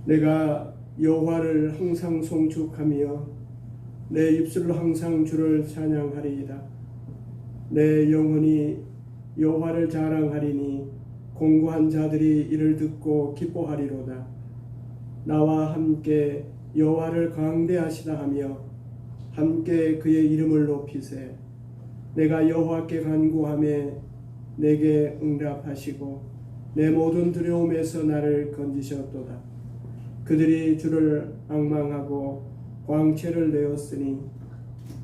내가 여호와를 항상 송축하며 내 입술로 항상 주를 찬양하리이다. 내 영혼이 여호와를 자랑하리니 공고한 자들이 이를 듣고 기뻐하리로다. 나와 함께 여호와를 강대하시다 하며 함께 그의 이름을 높이세. 내가 여호와께 간구하매 내게 응답하시고 내 모든 두려움에서 나를 건지셨도다. 그들이 주를 앙망하고 광채를 내었으니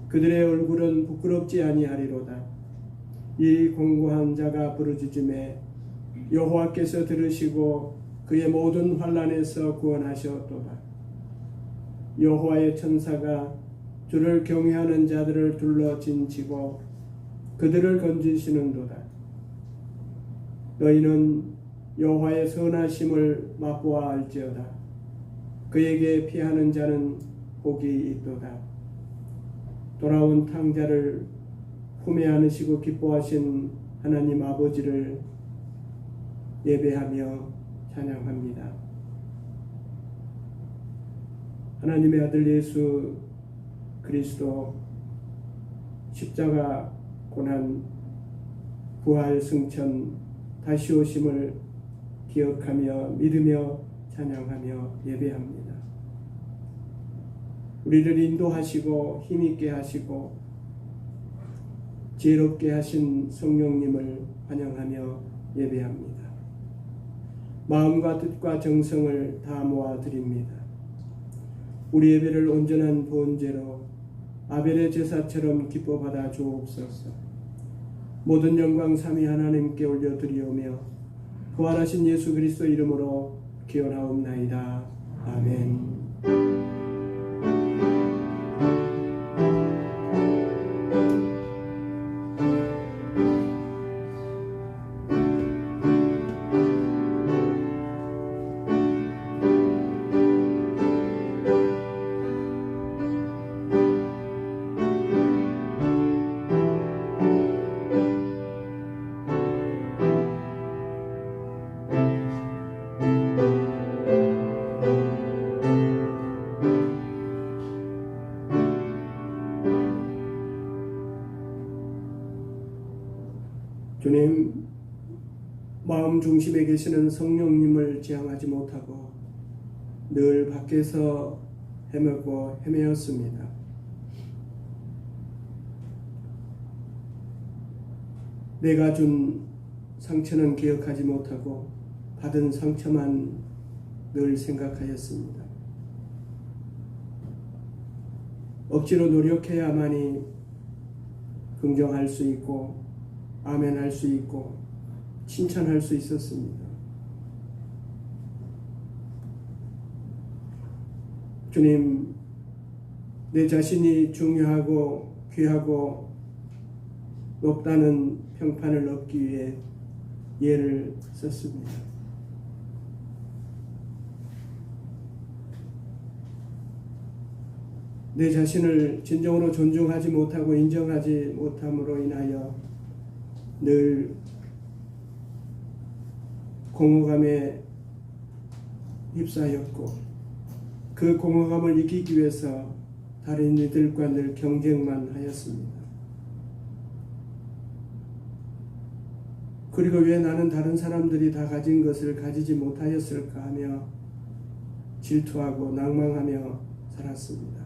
그들의 얼굴은 부끄럽지 아니하리로다. 이 공고한 자가 부르짖음에 여호와께서 들으시고 그의 모든 환난에서 구원하셨도다. 여호와의 천사가 주를 경외하는 자들을 둘러 진치고 그들을 건지시는도다. 너희는 여호와의 선하심을 맛보아 알지어다. 그에게 피하는 자는 복이 있도다. 돌아온 탕자를 품에 안으시고 기뻐하신 하나님 아버지를 예배하며 찬양합니다. 하나님의 아들 예수 그리스도 십자가 고난 부활 승천 다시 오심을 기억하며 믿으며 찬양하며 예배합니다. 우리를 인도하시고 힘있게 하시고 지혜롭게 하신 성령님을 환영하며 예배합니다. 마음과 뜻과 정성을 다 모아 드립니다. 우리 예배를 온전한 번제로 아벨의 제사처럼 기뻐 받아 주옵소서. 모든 영광 삼위 하나님께 올려드리오며 부활하신 예수 그리스도 이름으로 기원하옵나이다. 아멘. 주님, 마음 중심에 계시는 성령님을 지향하지 못하고 늘 밖에서 헤매고 헤매었습니다. 내가 준 상처는 기억하지 못하고 받은 상처만 늘 생각하였습니다. 억지로 노력해야만이 긍정할 수 있고 아멘할 수 있고 칭찬할 수 있었습니다. 주님, 내 자신이 중요하고 귀하고 높다는 평판을 얻기 위해 예를 썼습니다. 내 자신을 진정으로 존중하지 못하고 인정하지 못함으로 인하여 늘 공허감에 휩싸였고 그 공허감을 이기기 위해서 다른 이들과 늘 경쟁만 하였습니다. 그리고 왜 나는 다른 사람들이 다 가진 것을 가지지 못하였을까 하며 질투하고 낭망하며 살았습니다.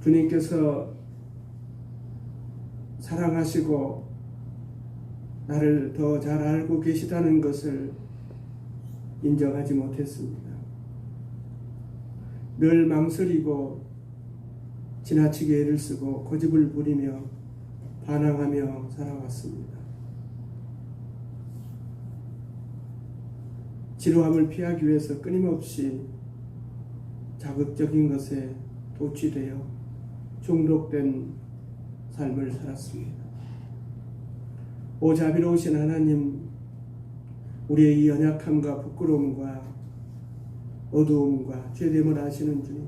주님께서 사랑하시고 나를 더 잘 알고 계시다는 것을 인정하지 못했습니다. 늘 망설이고 지나치게 애를 쓰고 고집을 부리며 반항하며 살아왔습니다. 지루함을 피하기 위해서 끊임없이 자극적인 것에 도취되어 중독된 삶을 살았습니다. 오 자비로우신 하나님, 우리의 이 연약함과 부끄러움과 어두움과 죄됨을 아시는 주님,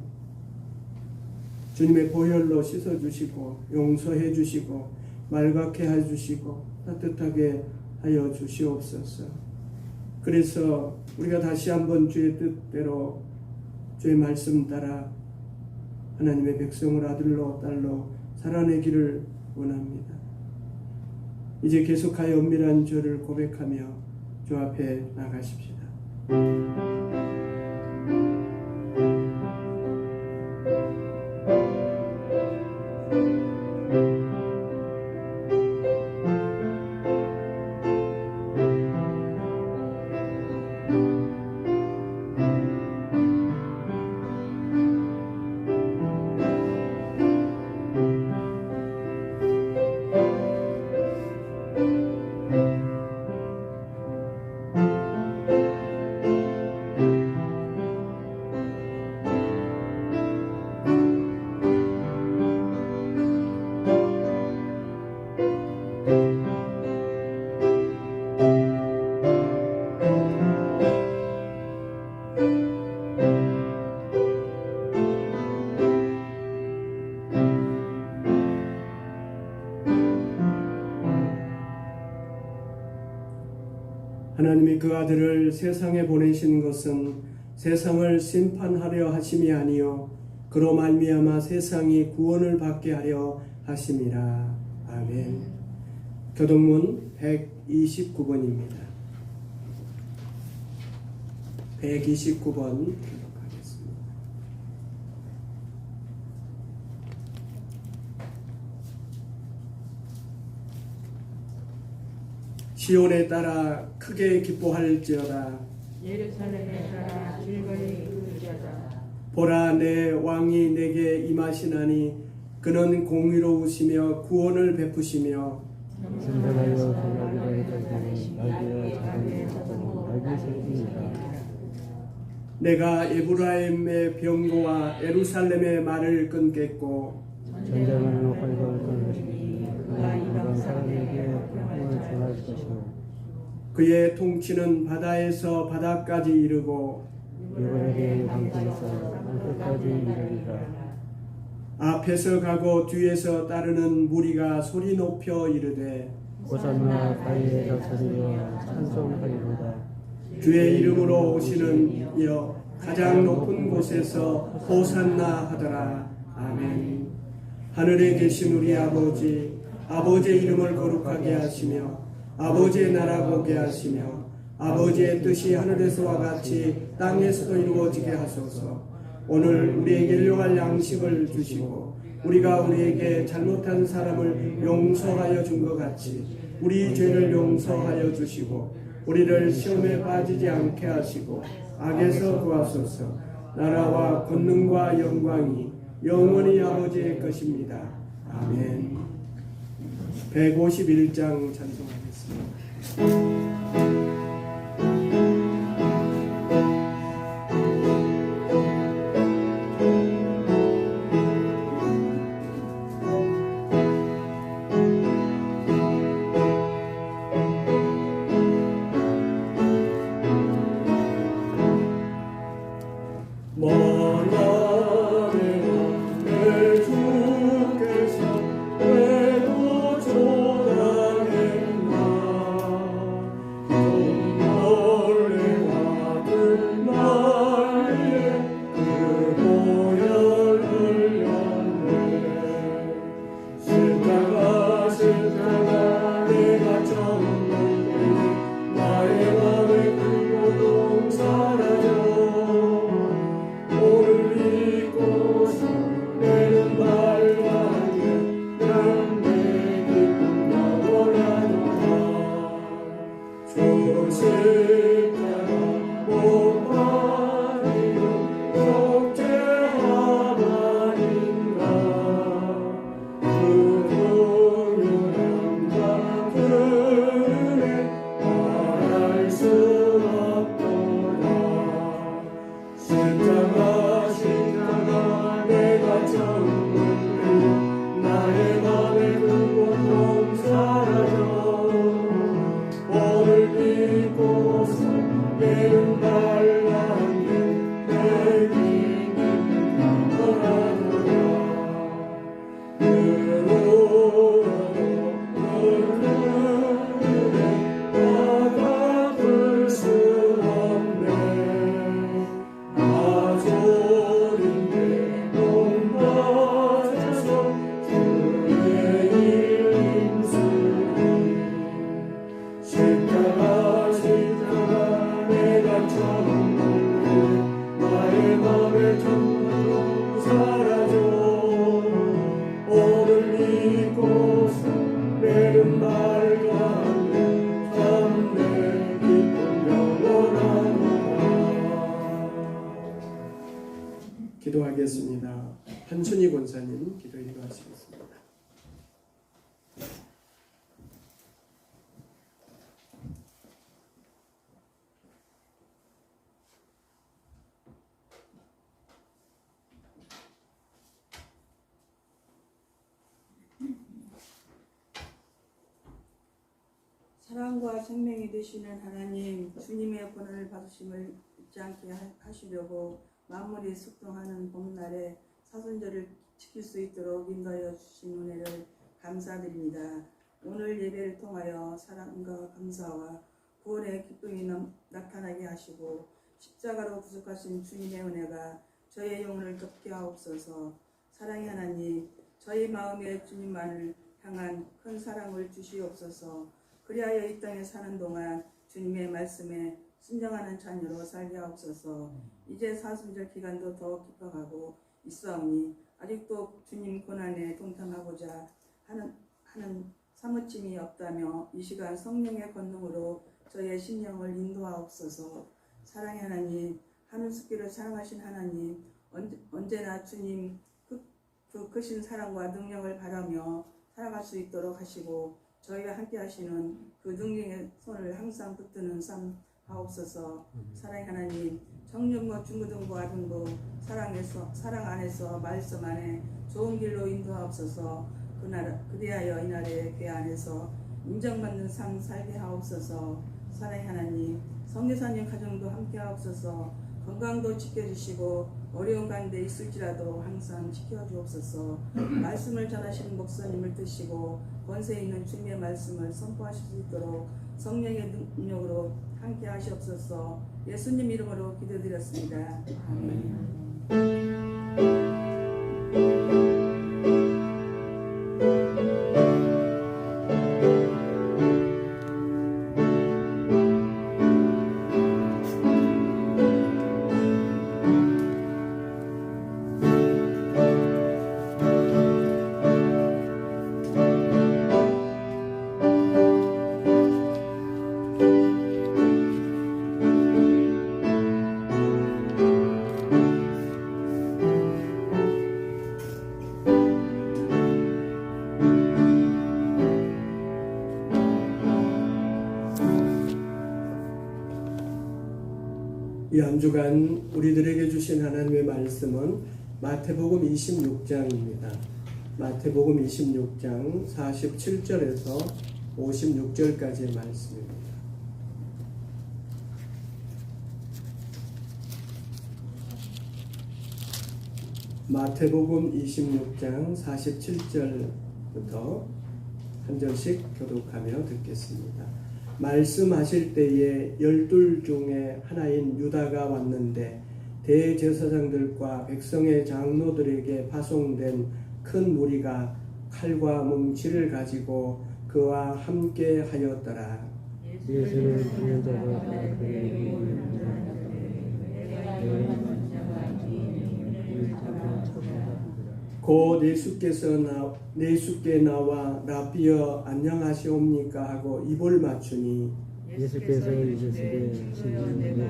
주님의 보혈로 씻어주시고 용서해 주시고 말갛게 해주시고 따뜻하게 하여 주시옵소서. 그래서 우리가 다시 한번 주의 뜻대로 주의 말씀 따라 하나님의 백성을 아들로 딸로 살아내기를 원합니다. 이제 계속하여 은밀한 죄를 고백하며 주 앞에 나가십시다. 하나님이 그 아들을 세상에 보내신 것은 세상을 심판하려 하심이 아니요 그로 말미암아 세상이 구원을 받게 하려 하심이라. 아멘. 교동문 129번입니다. 129번 기록하겠습니다. 시온에 따라 크게 기뻐할지어다. 예루살렘에 따라 즐거이 울지어다. 보라, 내 왕이 내게 임하시나니 그는 공의로우시며 구원을 베푸시며 진정하여 대가리를 가지고 날개와 자기를 잡고 날개 세우니라. 내가 에브라임의 병거와 예루살렘의 말을 끊겠고 전쟁하는 활동을 끊으시니 그가 이방 사람에게 평안을 전할 것이요 그의 통치는 바다에서 바다까지 이르고 이번에게 방패에서 땅끝까지 이르리라. 앞에서 가고 뒤에서 따르는 무리가 소리 높여 이르되 호산나 바위에서 소리여 찬송하리로다. 주의 이름으로 오시는 이여 가장 높은 곳에서 호산나 하더라. 아멘. 하늘에 계신 우리 아버지, 아버지의 이름을 거룩하게 하시며 아버지의 나라 보게 하시며 아버지의 뜻이 하늘에서와 같이 땅에서도 이루어지게 하소서. 오늘 우리에게 일용할 양식을 주시고 우리가 우리에게 잘못한 사람을 용서하여 준 것 같이 우리 죄를 용서하여 주시고 우리를 시험에 빠지지 않게 하시고 악에서 구하소서. 나라와 권능과 영광이 영원히 아버지의 것입니다. 아멘. 151장 찬송하겠습니다. 기도드리겠습니다. 한순희 권사님 기도 인도하시겠습니다. 사랑과 생명이 되시는 하나님, 주님의 고난을 받으심을 잊지 않게 하시려고 만물이 숙동하는 봄날에 사순절을 지킬 수 있도록 인도하여 주신 은혜를 감사드립니다. 오늘 예배를 통하여 사랑과 감사와 구원의 기쁨이 나타나게 하시고 십자가로 부족하신 주님의 은혜가 저의 영혼을 덮게 하옵소서. 사랑의 하나님, 저희 마음에 주님만을 향한 큰 사랑을 주시옵소서. 그리하여 이 땅에 사는 동안 주님의 말씀에 순종하는 자녀로 살게 하옵소서. 이제 사순절 기간도 더 깊어가고 있사오니 아직도 주님 고난에 동참하고자 하는 사무침이 없다며 이 시간 성령의 권능으로 저의 심령을 인도하옵소서. 사랑의 하나님, 하늘 숲길을 사랑하신 하나님, 언제나 주님 그 크신 사랑과 능력을 바라며 살아갈 수 있도록 하시고 저희가 함께 하시는 그 능력의 손을 항상 붙드는 삶 하옵소서. 사랑의 하나님, 청년부, 중고등부, 아등부 사랑 안에서 말씀 안에 좋은 길로 인도하옵소서. 그리하여 이날의 궤 안에서 인정받는 삶 살게 하옵소서. 사랑의 하나님, 성교사님 가정도 함께 하옵소서. 건강도 지켜주시고 어려운 가운데 있을지라도 항상 지켜주옵소서. 말씀을 전하시는 목사님을 드시고 권세 있는 주님의 말씀을 선포하실 수 있도록 성령의 능력으로 함께 하시옵소서. 예수님 이름으로 기도드렸습니다. 아멘. 이 한 주간 우리들에게 주신 하나님의 말씀은 마태복음 26장입니다. 마태복음 26장 47절에서 56절까지의 말씀입니다. 마태복음 26장 47절부터 한 절씩 교독하며 듣겠습니다. 말씀하실 때에 12 중에 하나인 유다가 왔는데 대제사장들과 백성의 장로들에게 파송된 큰 무리가 칼과 뭉치를 가지고 그와 함께 하였더라. 예수를 부른 자가 그에게 곧 예수께 나와 라비여 안녕하시옵니까 하고 입을 맞추니 예수께서 이르시되 지금 내가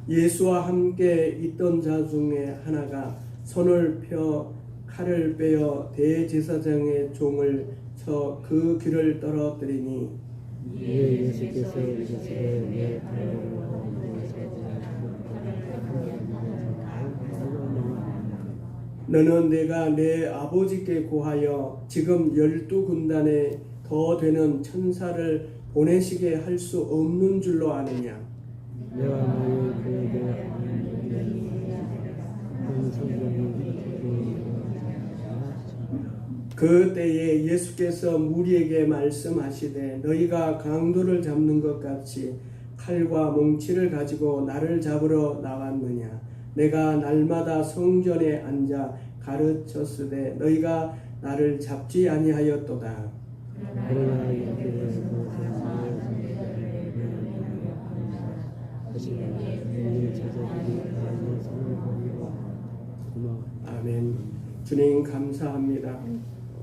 예수와 함께 있던 자 중에 하나가 손을 펴 칼을 빼어 대제사장의 종을 쳐 그 귀를 떨어뜨리니 예수께서 이르시되 내 너는 내가 내 아버지께 고하여 지금 12군단에 더 되는 천사를 보내시게 할 수 없는 줄로 아느냐. 내가 너희 그에게 그 때에 예수께서 무리에게 말씀하시되 너희가 강도를 잡는 것 같이 칼과 뭉치를 가지고 나를 잡으러 나왔느냐. 내가 날마다 성전에 앉아 가르쳤으되 너희가 나를 잡지 아니하였도다. 그러나 아멘. 주님 감사합니다.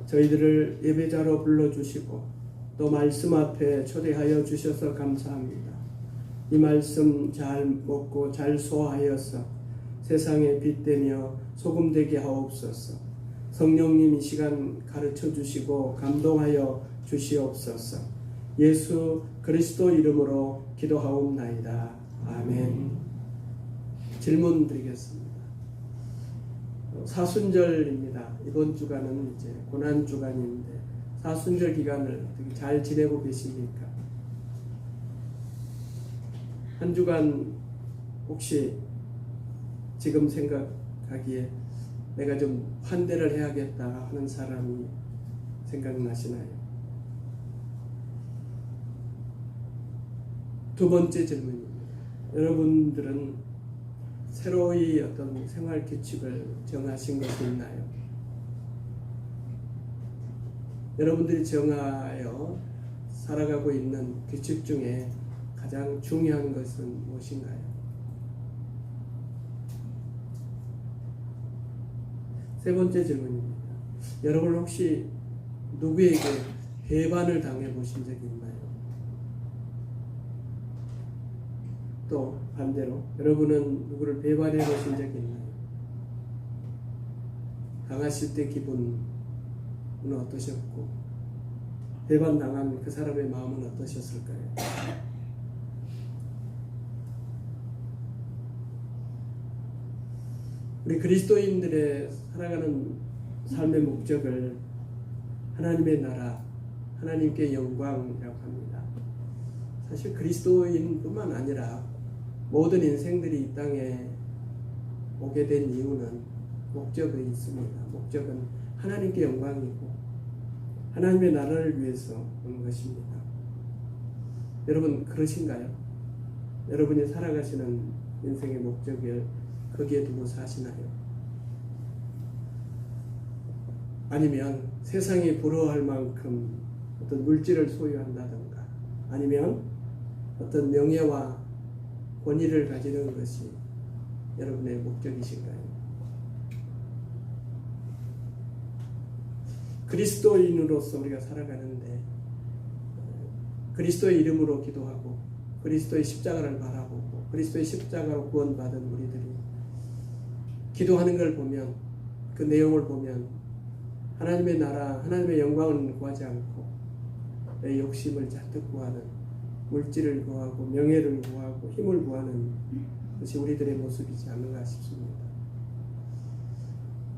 저희들을 예배자로 불러주시고 또 말씀 앞에 초대하여 주셔서 감사합니다. 이 말씀 잘 먹고 잘 소화하여서 세상에 빛되며 소금 되게 하옵소서. 성령님 이 시간 가르쳐 주시고 감동하여 주시옵소서. 예수 그리스도 이름으로 기도하옵나이다. 아멘. 질문 드리겠습니다. 사순절입니다. 이번 주간은 이제 고난 주간인데 사순절 기간을 어떻게 잘 지내고 계십니까? 한 주간 혹시 지금 생각하기에 내가 좀 환대를 해야겠다 하는 사람이 생각나시나요? 두 번째 질문입니다. 여러분들은 새로이 어떤 생활 규칙을 정하신 것이 있나요? 여러분들이 정하여 살아가고 있는 규칙 중에 가장 중요한 것은 무엇인가요? 세 번째 질문입니다. 여러분 혹시 누구에게 배반을 당해 보신 적이 있나요? 또 반대로 여러분은 누구를 배반해 보신 적이 있나요? 당하실 때 기분은 어떠셨고 배반당한 그 사람의 마음은 어떠셨을까요? 우리 그리스도인들의 살아가는 삶의 목적을 하나님의 나라, 하나님께 영광이라고 합니다. 사실 그리스도인뿐만 아니라 모든 인생들이 이 땅에 오게 된 이유는 목적이 있습니다. 목적은 하나님께 영광이고 하나님의 나라를 위해서 온 것입니다. 여러분 그러신가요? 여러분이 살아가시는 인생의 목적을 거기에 두고 사시나요? 아니면 세상이 부러워할 만큼 어떤 물질을 소유한다든가 아니면 어떤 명예와 권위를 가지는 것이 여러분의 목적이신가요? 그리스도인으로서 우리가 살아가는데 그리스도의 이름으로 기도하고 그리스도의 십자가를 바라보고 그리스도의 십자가로 구원받은 우리들이 기도하는 걸 보면 그 내용을 보면 하나님의 나라, 하나님의 영광을 구하지 않고 내 욕심을 잔뜩 구하는 물질을 구하고 명예를 구하고 힘을 구하는 것이 우리들의 모습이지 않는가 싶습니다.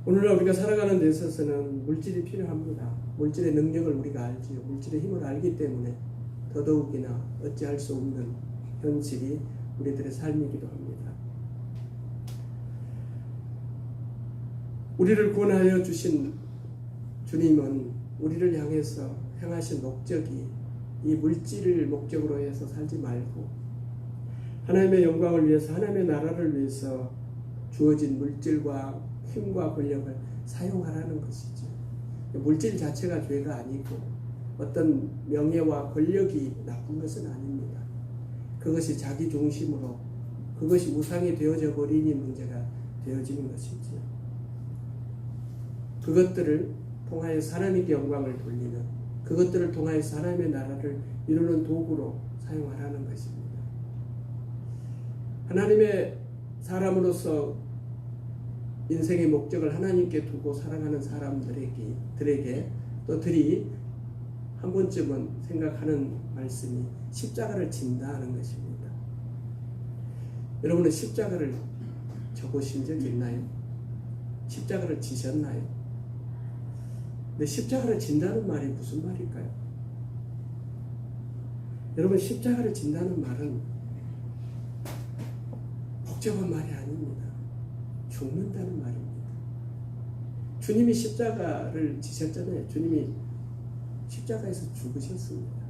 오늘날 우리가 살아가는 데 있어서는 물질이 필요합니다. 물질의 능력을 우리가 알지요. 물질의 힘을 알기 때문에 더더욱이나 어찌할 수 없는 현실이 우리들의 삶이기도 합니다. 우리를 구원하여 주신 주님은 우리를 향해서 행하신 목적이 이 물질을 목적으로 해서 살지 말고 하나님의 영광을 위해서 하나님의 나라를 위해서 주어진 물질과 힘과 권력을 사용하라는 것이죠. 물질 자체가 죄가 아니고 어떤 명예와 권력이 나쁜 것은 아닙니다. 그것이 자기 중심으로 그것이 우상이 되어져 버리니 문제가 되어지는 것이죠. 그것들을 통하여 하나님께 영광을 돌리는 그것들을 통하여 하나님의 나라를 이루는 도구로 사용하라는 것입니다. 하나님의 사람으로서 인생의 목적을 하나님께 두고 살아가는 사람들에게 또 들이 한 번쯤은 생각하는 말씀이 십자가를 진다는 것입니다. 여러분은 십자가를 져보신 적이 있나요? 십자가를 지셨나요? 근데 십자가를 진다는 말이 무슨 말일까요? 여러분 십자가를 진다는 말은 복잡한 말이 아닙니다. 죽는다는 말입니다. 주님이 십자가를 지셨잖아요. 주님이 십자가에서 죽으셨습니다.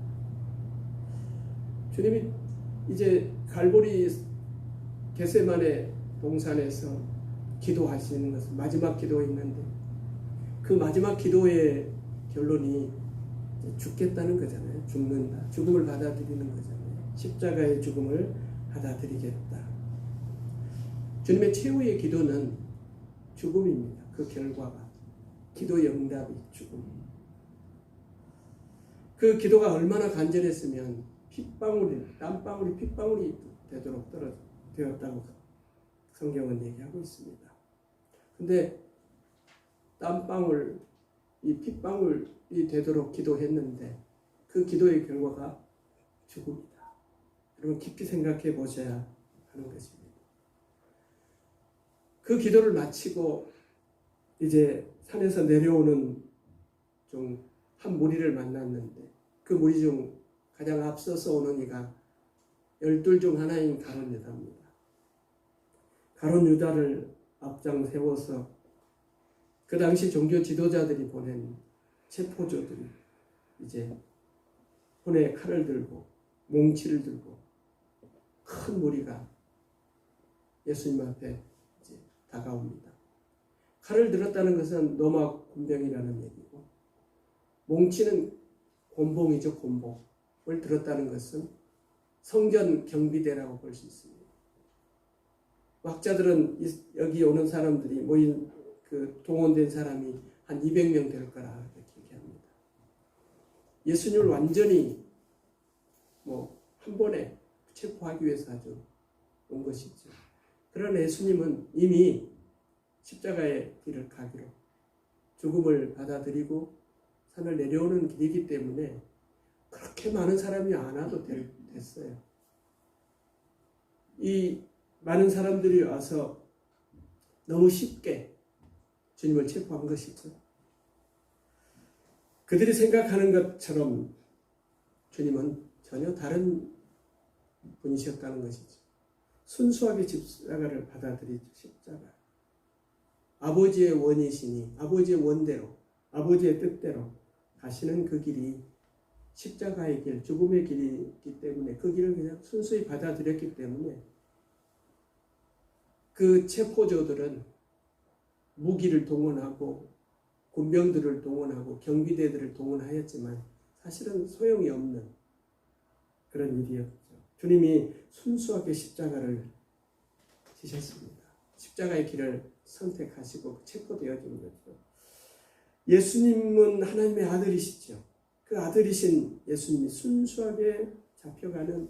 주님이 이제 갈보리 겟세마네 동산에서 기도하시는 것은 마지막 기도였는데 그 마지막 기도의 결론이 죽겠다는 거잖아요. 죽는다. 죽음을 받아들이는 거잖아요. 십자가의 죽음을 받아들이겠다. 주님의 최후의 기도는 죽음입니다. 그 결과가 기도의 응답이 죽음. 그 기도가 얼마나 간절했으면 땀방울이 핏방울이 되도록 되었다고 성경은 얘기하고 있습니다. 근데 땀방울, 이 핏방울이 되도록 기도했는데 그 기도의 결과가 죽음이다. 여러분 깊이 생각해 보셔야 하는 것입니다. 그 기도를 마치고 이제 산에서 내려오는 좀 한 무리를 만났는데 그 무리 중 가장 앞서서 오는 이가 12 중 하나인 가룟 유다입니다. 가룟 유다를 앞장 세워서 그 당시 종교 지도자들이 보낸 체포조들이 이제 손에 칼을 들고 몽치를 들고 큰 무리가 예수님 앞에 이제 다가옵니다. 칼을 들었다는 것은 로마 군병이라는 얘기고, 몽치는 곤봉이죠. 곤봉을 들었다는 것은 성전 경비대라고 볼 수 있습니다. 학자들은 여기 오는 사람들이 모인 그 동원된 사람이 한 200명 될 거라 이렇게 얘기합니다. 예수님을 완전히 한 번에 체포하기 위해서 아주 온 것이죠. 그러나 예수님은 이미 십자가의 길을 가기로, 죽음을 받아들이고 산을 내려오는 길이기 때문에 그렇게 많은 사람이 안 와도 됐어요. 이 많은 사람들이 와서 너무 쉽게 주님을 체포한 것이죠. 그들이 생각하는 것처럼 주님은 전혀 다른 분이셨다는 것이죠. 순수하게 십자가를 받아들이죠. 십자가. 아버지의 원이시니 아버지의 원대로, 아버지의 뜻대로 가시는 그 길이 십자가의 길, 죽음의 길이기 때문에 그 길을 그냥 순수히 받아들였기 때문에 그 체포조들은 무기를 동원하고 군병들을 동원하고 경비대들을 동원하였지만 사실은 소용이 없는 그런 일이었죠. 주님이 순수하게 십자가를 지셨습니다. 십자가의 길을 선택하시고 체포되어진 거죠. 예수님은 하나님의 아들이시죠. 그 아들이신 예수님이 순수하게 잡혀가는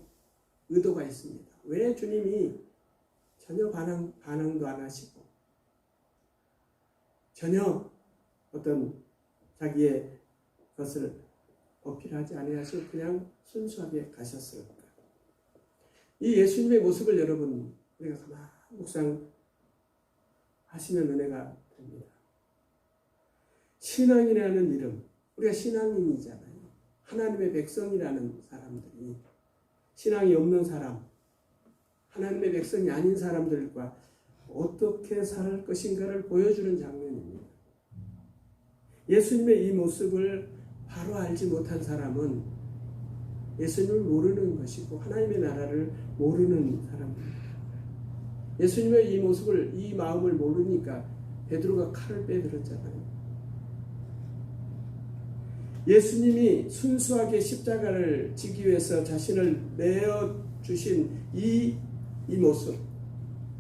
의도가 있습니다. 왜 주님이 전혀 반항도 안 하시고 전혀 어떤 자기의 것을 어필하지 아니하시고 그냥 순수하게 가셨을까? 이 예수님의 모습을 여러분 우리가 가만히 묵상하시면 은혜가 됩니다. 신앙이라는 이름, 우리가 신앙인이잖아요. 하나님의 백성이라는 사람들이 신앙이 없는 사람, 하나님의 백성이 아닌 사람들과 어떻게 살 것인가를 보여주는 장면입니다. 예수님의 이 모습을 바로 알지 못한 사람은 예수님을 모르는 것이고 하나님의 나라를 모르는 사람입니다. 예수님의 이 모습을, 이 마음을 모르니까 베드로가 칼을 빼들었잖아요. 예수님이 순수하게 십자가를 지기 위해서 자신을 내어주신 이 모습,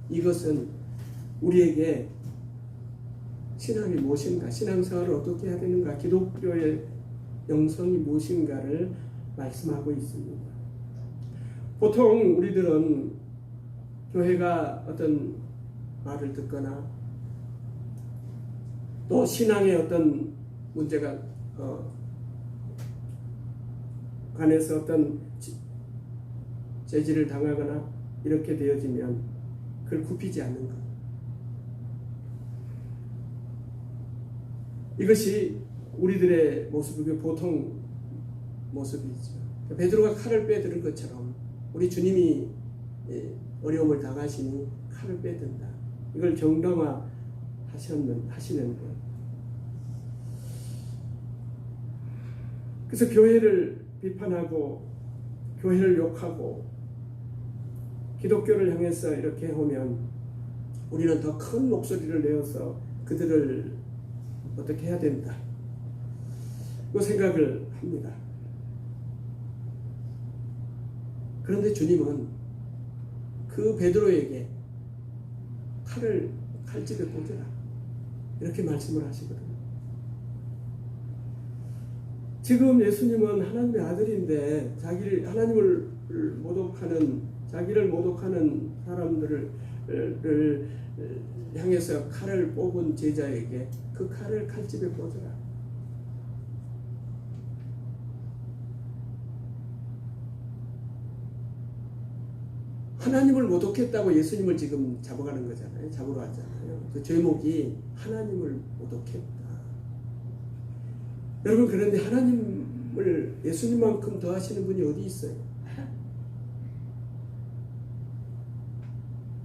이것은 우리에게 신앙이 무엇인가, 신앙생활을 어떻게 해야 되는가, 기독교의 영성이 무엇인가를 말씀하고 있습니다. 보통 우리들은 교회가 어떤 말을 듣거나 또 신앙의 어떤 문제가 관해서 어떤 제지를 당하거나 이렇게 되어지면 그걸 굽히지 않는 것. 이것이 우리들의 모습이고 보통 모습이죠. 베드로가 칼을 빼들은 것처럼 우리 주님이 어려움을 당하시니 칼을 빼든다. 이걸 정당화하시는 거예요. 그래서 교회를 비판하고 교회를 욕하고 기독교를 향해서 이렇게 하면 우리는 더 큰 목소리를 내어서 그들을 어떻게 해야 된다. 그 생각을 합니다. 그런데 주님은 그 베드로에게 칼집에 꽂으라 이렇게 말씀을 하시거든요. 지금 예수님은 하나님의 아들인데 하나님을 모독하는 자기를 모독하는 사람들을 향해서 칼을 뽑은 제자에게 그 칼을 칼집에 꽂으라. 하나님을 모독했다고 예수님을 지금 잡아가는 거잖아요. 잡으러 왔잖아요. 그 제목이 하나님을 모독했다. 여러분, 그런데 하나님을 예수님만큼 더 하시는 분이 어디 있어요?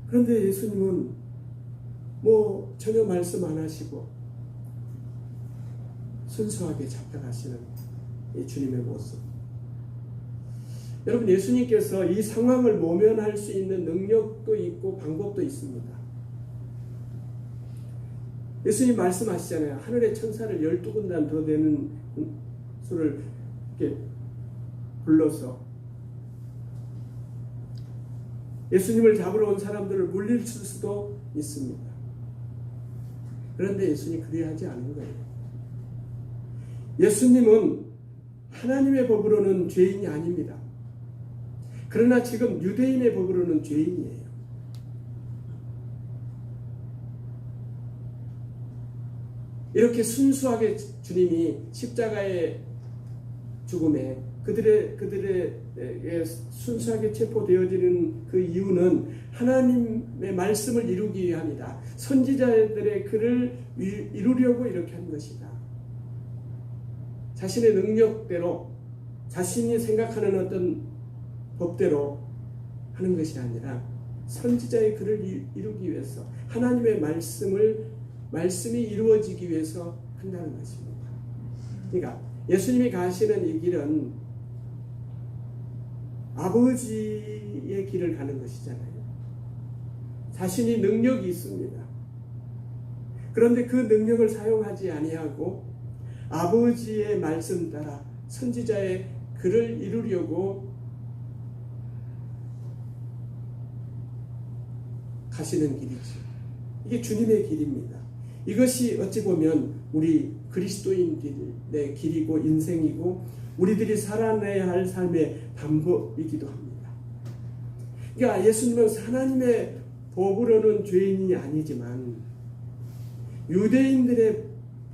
그런데 예수님은 뭐 전혀 말씀 안 하시고 순수하게 잡혀가시는 이 주님의 모습. 여러분, 예수님께서 이 상황을 모면할 수 있는 능력도 있고 방법도 있습니다. 예수님 말씀하시잖아요. 하늘의 천사를 12군단 더 되는 수를 이렇게 불러서 예수님을 잡으러 온 사람들을 물리칠 수도 있습니다. 그런데 예수님이 그리하지 않은 거예요. 예수님은 하나님의 법으로는 죄인이 아닙니다. 그러나 지금 유대인의 법으로는 죄인이에요. 이렇게 순수하게 주님이 십자가의 죽음에 그들에게 순수하게 체포되어지는 그 이유는 하나님의 말씀을 이루기 위함이다. 선지자들의 글을 이루려고 이렇게 한 것이다. 자신의 능력대로 자신이 생각하는 어떤 법대로 하는 것이 아니라 선지자의 글을 이루기 위해서 하나님의 말씀이 이루어지기 위해서 한다는 것입니다. 그러니까 예수님이 가시는 이 길은 아버지의 길을 가는 것이잖아요. 자신이 능력이 있습니다. 그런데 그 능력을 사용하지 아니하고 아버지의 말씀 따라 선지자의 글을 이루려고 가시는 길이죠. 이게 주님의 길입니다. 이것이 어찌 보면 우리 그리스도인들의 길이고 인생이고 우리들이 살아내야 할 삶의 방법이기도 합니다. 그러니까 예수님은 하나님의 법으로는 죄인이 아니지만 유대인들의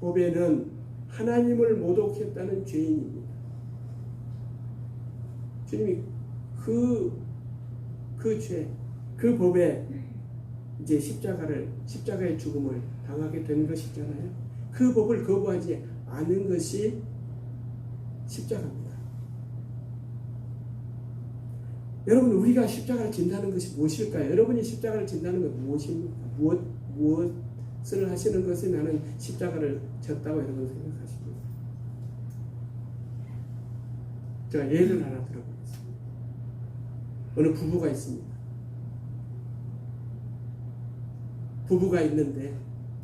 법에는 하나님을 모독했다는 죄인입니다. 주님이 그 죄, 그 법에 이제 십자가의 죽음을 당하게 된 것이잖아요. 그 법을 거부하지 않은 것이 십자가입니다. 여러분, 우리가 십자가를 진다는 것이 무엇일까요? 여러분이 십자가를 진다는 것은 무엇입니까? 무엇을 하시는 것이 나는 십자가를 졌다고 여러분 생각하십니까? 제가 예를 하나 들어보겠습니다. 어느 부부가 있습니다. 부부가 있는데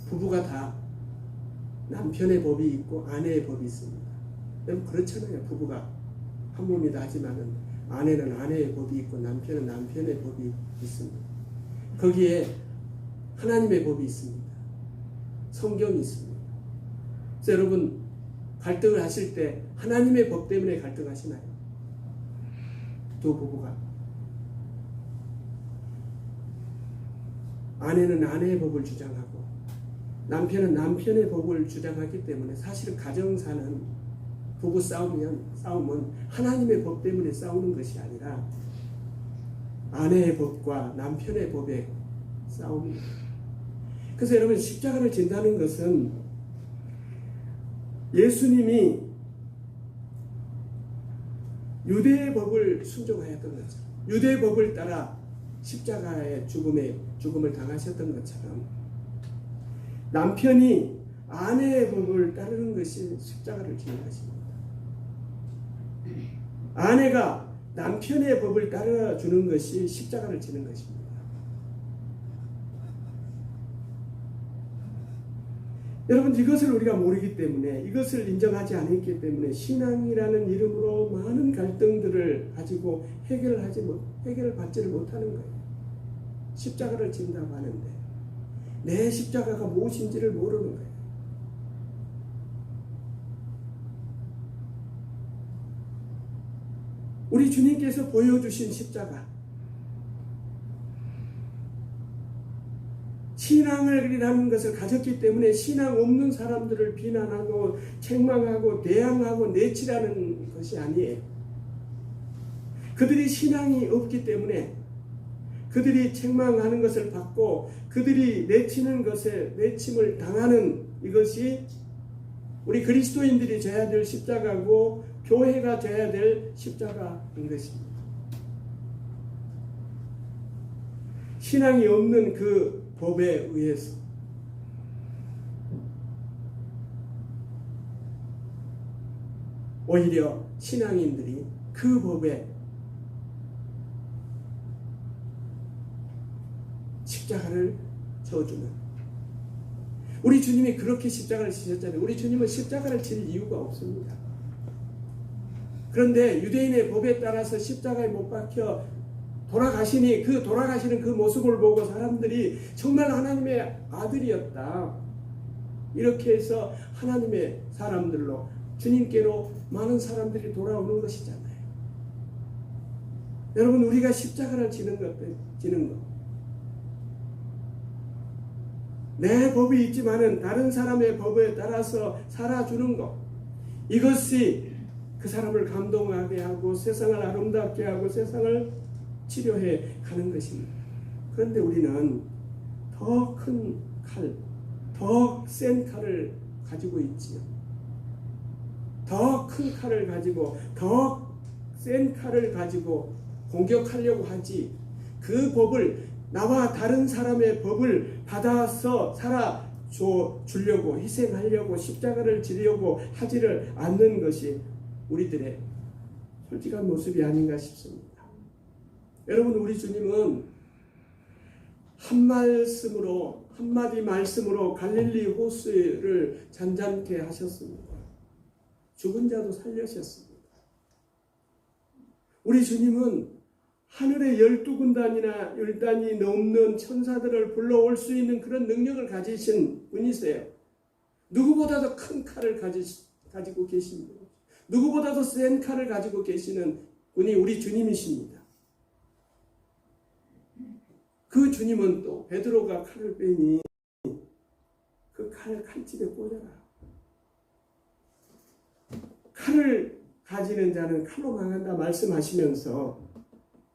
부부가 다 남편의 법이 있고 아내의 법이 있습니다. 여러분, 그렇잖아요. 부부가 한 몸이다 하지만은 아내는 아내의 법이 있고 남편은 남편의 법이 있습니다. 거기에 하나님의 법이 있습니다. 성경이 있습니다. 그래서 여러분, 갈등을 하실 때 하나님의 법 때문에 갈등하시나요? 두 부부가. 아내는 아내의 법을 주장하고 남편은 남편의 법을 주장하기 때문에 사실은 가정사는 부부 싸움은 하나님의 법 때문에 싸우는 것이 아니라 아내의 법과 남편의 법의 싸움입니다. 그래서 여러분, 십자가를 진다는 것은 예수님이 유대의 법을 순종하였던 거죠. 유대의 법을 따라 십자가의 죽음을 당하셨던 것처럼 남편이 아내의 법을 따르는 것이 십자가를 지는 것입니다. 아내가 남편의 법을 따라주는 것이 십자가를 지는 것입니다. 여러분, 이것을 우리가 모르기 때문에, 이것을 인정하지 않았기 때문에 신앙이라는 이름으로 많은 갈등들을 가지고 해결을 받지를 못하는 거예요. 십자가를 진다고 하는데 내 십자가가 무엇인지를 모르는 거예요. 우리 주님께서 보여주신 십자가, 신앙이라는 것을 가졌기 때문에 신앙 없는 사람들을 비난하고 책망하고 대항하고 내치라는 것이 아니에요. 그들이 신앙이 없기 때문에 그들이 책망하는 것을 받고 그들이 내치는 것에 내침을 당하는 이것이 우리 그리스도인들이 져야 될 십자가고 교회가 져야 될 십자가인 것입니다. 신앙이 없는 그 법에 의해서 오히려 신앙인들이 그 법에 십자가를 져주는, 우리 주님이 그렇게 십자가를 지셨잖아요. 우리 주님은 십자가를 질 이유가 없습니다. 그런데 유대인의 법에 따라서 십자가에 못 박혀 돌아가시니 그 돌아가시는 그 모습을 보고 사람들이 정말 하나님의 아들이었다, 이렇게 해서 하나님의 사람들로 주님께로 많은 사람들이 돌아오는 것이잖아요. 여러분, 우리가 십자가를 지는 것, 내 법이 있지만은 다른 사람의 법에 따라서 살아주는 것, 이것이 그 사람을 감동하게 하고 세상을 아름답게 하고 세상을 치료해 가는 것입니다. 그런데 우리는 더 큰 칼, 더 센 칼을 가지고 있지요. 더 큰 칼을 가지고 더 센 칼을 가지고 공격하려고 하지, 그 법을, 나와 다른 사람의 법을 받아서 살아주려고 희생하려고 십자가를 지려고 하지를 않는 것이 우리들의 솔직한 모습이 아닌가 싶습니다. 여러분, 우리 주님은 한마디 말씀으로 갈릴리 호수를 잔잔케 하셨습니다. 죽은 자도 살려셨습니다. 우리 주님은 하늘의 12군단이나 10단이 넘는 천사들을 불러올 수 있는 그런 능력을 가지신 분이세요. 누구보다도 큰 칼을 가지고 계신 분, 누구보다도 센 칼을 가지고 계시는 분이 우리 주님이십니다. 그 주님은 또 베드로가 칼을 빼니 그 칼을 칼집에 꽂아라. 칼을 가지는 자는 칼로 망한다 말씀하시면서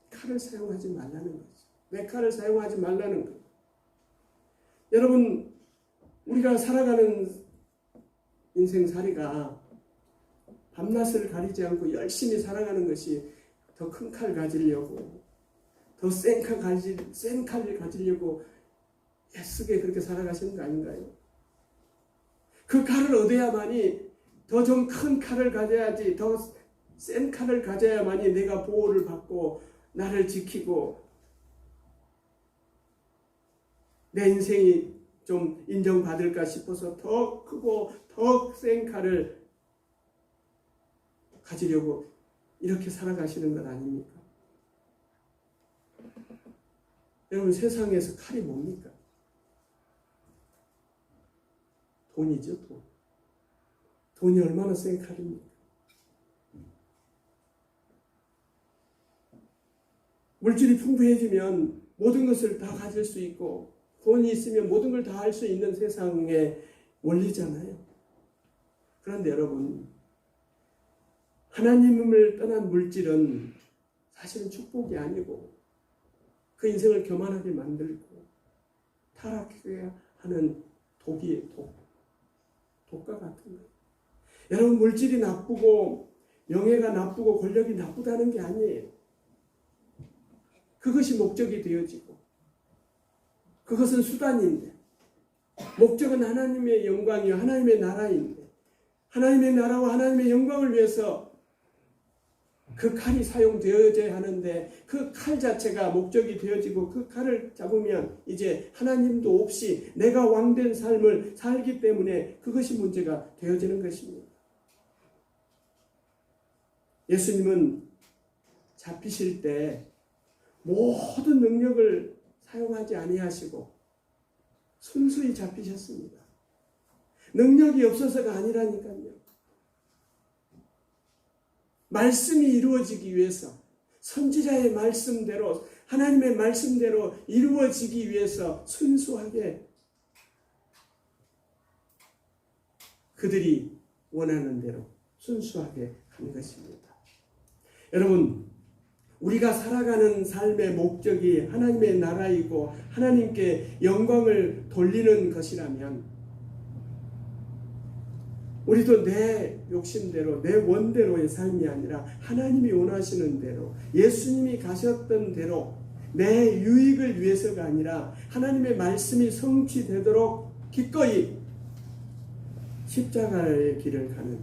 칼을 사용하지 말라는 거죠. 내 칼을 사용하지 말라는 거예요. 여러분, 우리가 살아가는 인생살이가 밤낮을 가리지 않고 열심히 살아가는 것이 더 큰 칼 가지려고, 더 센 칼을 가지려고 애쓰게 그렇게 살아가시는 거 아닌가요? 그 칼을 얻어야만이, 더 좀 큰 칼을 가져야지, 더 센 칼을 가져야만이 내가 보호를 받고 나를 지키고 내 인생이 좀 인정받을까 싶어서 더 크고 더 센 칼을 가지려고 이렇게 살아가시는 것 아닙니까? 여러분, 세상에서 칼이 뭡니까? 돈이죠, 돈. 돈이 얼마나 센 칼입니까? 물질이 풍부해지면 모든 것을 다 가질 수 있고 돈이 있으면 모든 걸 다 할 수 있는 세상의 원리잖아요. 그런데 여러분, 하나님을 떠난 물질은 사실은 축복이 아니고 그 인생을 교만하게 만들고 타락하게 하는 독과 같은 거예요. 여러분, 물질이 나쁘고 명예가 나쁘고 권력이 나쁘다는 게 아니에요. 그것이 목적이 되어지고 그것은 수단인데, 목적은 하나님의 영광이요 하나님의 나라인데, 하나님의 나라와 하나님의 영광을 위해서 그 칼이 사용되어져야 하는데 그 칼 자체가 목적이 되어지고 그 칼을 잡으면 이제 하나님도 없이 내가 왕된 삶을 살기 때문에 그것이 문제가 되어지는 것입니다. 예수님은 잡히실 때 모든 능력을 사용하지 아니하시고 순수히 잡히셨습니다. 능력이 없어서가 아니라니까요. 말씀이 이루어지기 위해서, 선지자의 말씀대로, 하나님의 말씀대로 이루어지기 위해서 순수하게 그들이 원하는 대로 순수하게 한 것입니다. 여러분, 우리가 살아가는 삶의 목적이 하나님의 나라이고 하나님께 영광을 돌리는 것이라면 우리도 내 욕심대로, 내 원대로의 삶이 아니라 하나님이 원하시는 대로, 예수님이 가셨던 대로 내 유익을 위해서가 아니라 하나님의 말씀이 성취되도록 기꺼이 십자가의 길을 가는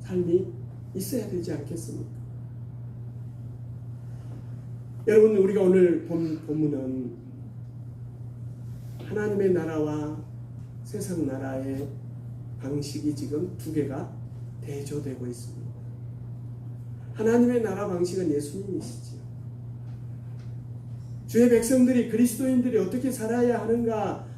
삶이 있어야 되지 않겠습니까? 여러분, 우리가 오늘 본 본문은 하나님의 나라와 세상 나라의 방식이 지금 두 개가 대조되고 있습니다. 하나님의 나라 방식은 예수님이시지요. 주의 백성들이, 그리스도인들이 어떻게 살아야 하는가,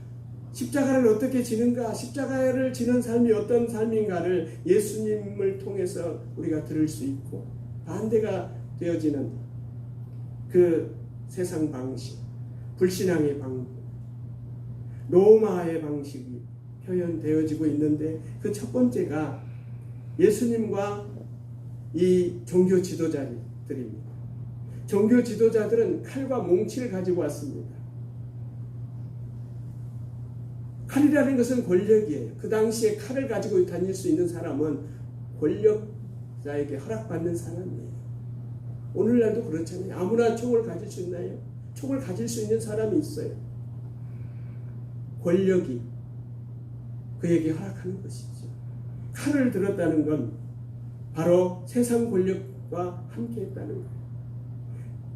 십자가를 어떻게 지는가, 십자가를 지는 삶이 어떤 삶인가를 예수님을 통해서 우리가 들을 수 있고, 반대가 되어지는 그 세상 방식, 불신앙의 방식, 로마의 방식이 표현되어지고 있는데, 그 첫 번째가 예수님과 이 종교 지도자들입니다. 종교 지도자들은 칼과 몽치를 가지고 왔습니다. 칼이라는 것은 권력이에요. 그 당시에 칼을 가지고 다닐 수 있는 사람은 권력자에게 허락받는 사람이에요. 오늘날도 그렇잖아요. 아무나 총을 가질 수 있나요? 총을 가질 수 있는 사람이 있어요. 권력이 그에게 허락하는 것이죠. 칼을 들었다는 건 바로 세상 권력과 함께했다는 거예요.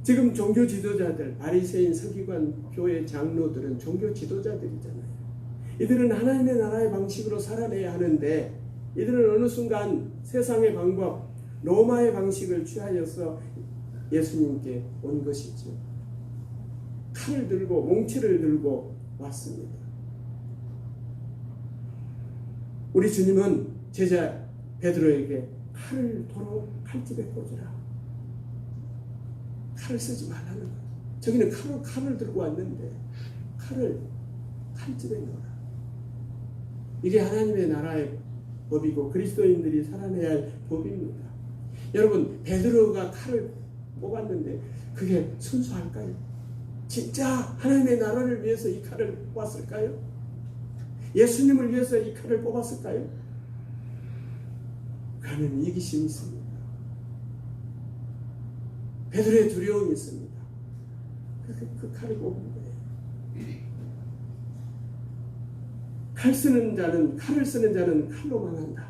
지금 종교 지도자들, 바리새인, 서기관, 교회 장로들은 종교 지도자들이잖아요. 이들은 하나님의 나라의 방식으로 살아내야 하는데, 이들은 어느 순간 세상의 방법, 로마의 방식을 취하여서 예수님께 온 것이죠. 칼을 들고 몽치를 들고 왔습니다. 우리 주님은 제자 베드로에게 칼을 도로 칼집에 꽂으라, 칼을 쓰지 말라는 거예요. 저기는 칼을 들고 왔는데 칼을 칼집에 넣어라. 이게 하나님의 나라의 법이고 그리스도인들이 살아내야 할 법입니다. 여러분, 베드로가 칼을 뽑았는데 그게 순수할까요? 진짜 하나님의 나라를 위해서 이 칼을 뽑았을까요? 예수님을 위해서 이 칼을 뽑았을까요? 그는 이기심이 있습니다. 베드로의 두려움이 있습니다. 그 칼을 뽑은 거예요. 칼을 쓰는 자는 칼로 망한다.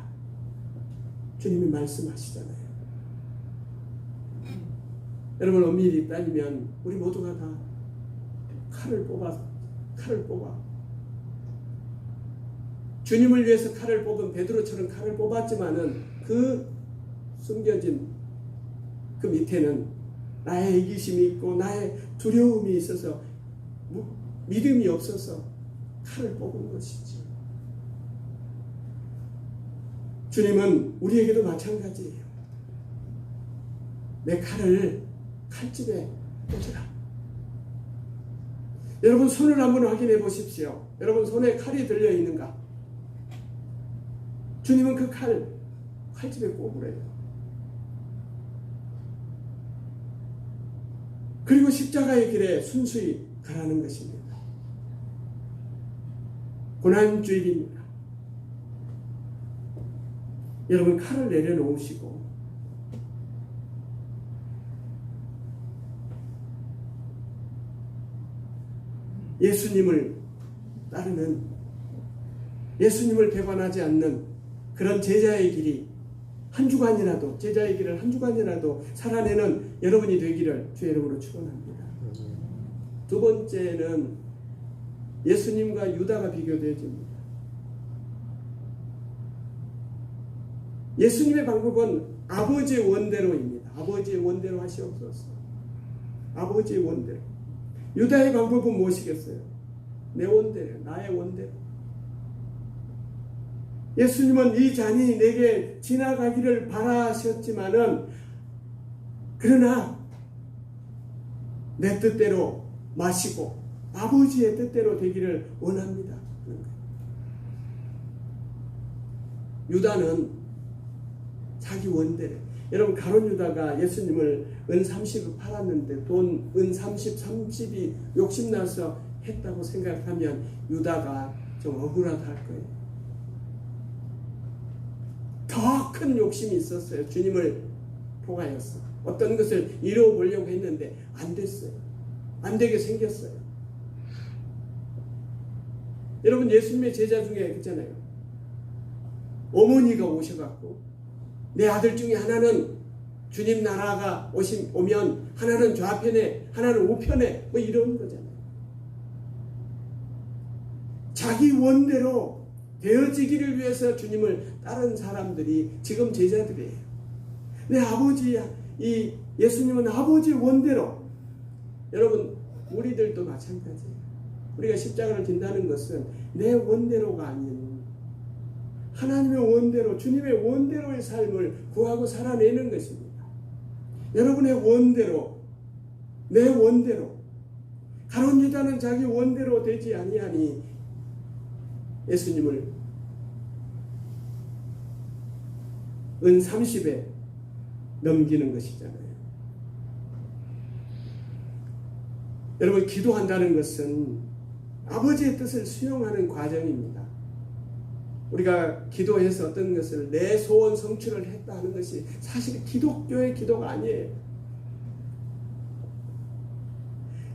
주님이 말씀하시잖아요. 여러분, 엄밀히 따지면 우리 모두가 다 칼을 뽑아 주님을 위해서 칼을 뽑은 베드로처럼 칼을 뽑았지만은 그 숨겨진 그 밑에는 나의 이기심이 있고 나의 두려움이 있어서 믿음이 없어서 칼을 뽑은 것이지. 주님은 우리에게도 마찬가지예요. 내 칼을 칼집에 꽂으라. 여러분, 손을 한번 확인해 보십시오. 여러분 손에 칼이 들려 있는가? 주님은 그 칼집에 꽂으래요. 그리고 십자가의 길에 순수히 가라는 것입니다. 고난주일입니다. 여러분, 칼을 내려놓으시고 예수님을 따르는, 예수님을 배반하지 않는 그런 제자의 길이 제자의 길을 한 주간이라도 살아내는 여러분이 되기를 주의 이름으로 축원합니다. 두 번째는 예수님과 유다가 비교되어집니다. 예수님의 방법은 아버지의 원대로입니다. 아버지의 원대로 하시옵소서. 아버지의 원대로. 유다의 방법은 무엇이겠어요? 내 원대로, 나의 원대로. 예수님은 이 잔이 내게 지나가기를 바라셨지만은 그러나 내 뜻대로 마시고 아버지의 뜻대로 되기를 원합니다. 유다는 자기 원대로, 여러분 가룟 유다가 예수님을 은 30을 팔았는데 돈 은 30이 욕심나서 했다고 생각하면 유다가 좀 억울하다 할 거예요. 더 큰 욕심이 있었어요. 주님을 통하여서 어떤 것을 이루어보려고 했는데 안 됐어요. 안 되게 생겼어요. 여러분 예수님의 제자 중에 있잖아요. 어머니가 오셔갖고 내 아들 중에 하나는 주님 나라가 오면 하나는 좌편에 하나는 우편에 뭐 이런 거잖아요. 자기 원대로 되어지기를 위해서 주님을 따른 사람들이 지금 제자들이에요. 내 아버지, 이 예수님은 아버지 원대로. 여러분 우리들도 마찬가지예요. 우리가 십자가를 진다는 것은 내 원대로가 아닌 하나님의 원대로, 주님의 원대로의 삶을 구하고 살아내는 것입니다. 여러분의 원대로, 내 원대로. 가룟 유다는 자기 원대로 되지 아니하니 예수님을 은 30에 넘기는 것이잖아요. 여러분 기도한다는 것은 아버지의 뜻을 수용하는 과정입니다. 우리가 기도해서 어떤 것을 내 소원 성취를 했다 하는 것이 사실 기독교의 기도가 아니에요.